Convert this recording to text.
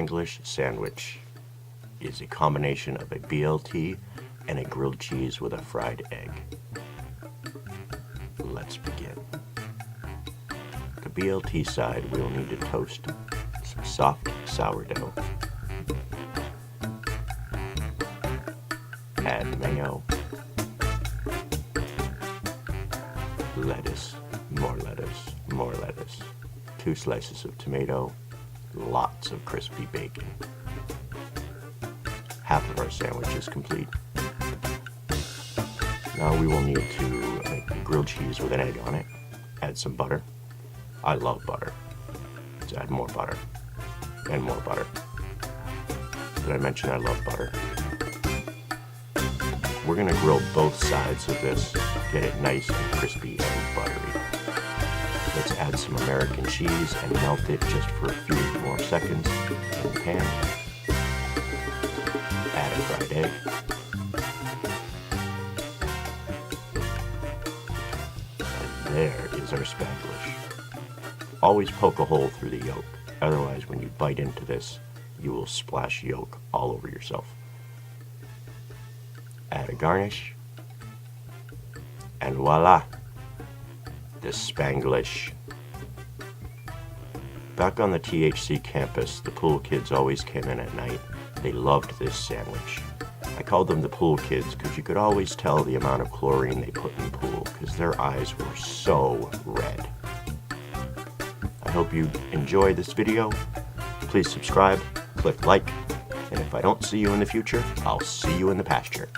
Spanglish Sandwich is a combination of a BLT and a grilled cheese with a fried egg. Let's begin. The BLT side, we'll need to toast some soft sourdough. Add mayo, lettuce, more lettuce, more lettuce, 2 slices of tomato, lots of crispy bacon. Half of our sandwich is complete. Now we will need to make the grilled cheese with an egg on it. Add some butter. I love butter. Let's add more butter and more butter. Did I mention I love butter? We're going to grill both sides of this, get it nice and crispy and buttery. Let's add some American cheese and melt it just for a few more seconds in the pan. Add a fried egg. And there is our Spanglish. Always poke a hole through the yolk, otherwise when you bite into this, you will splash yolk all over yourself. Add a garnish, and voila, the Spanglish. Back on the THC campus, the pool kids always came in at night. They loved this sandwich. I called them the pool kids because you could always tell the amount of chlorine they put in the pool because their eyes were so red. I hope you enjoyed this video. Please subscribe, click like, and if I don't see you in the future, I'll see you in the pasture.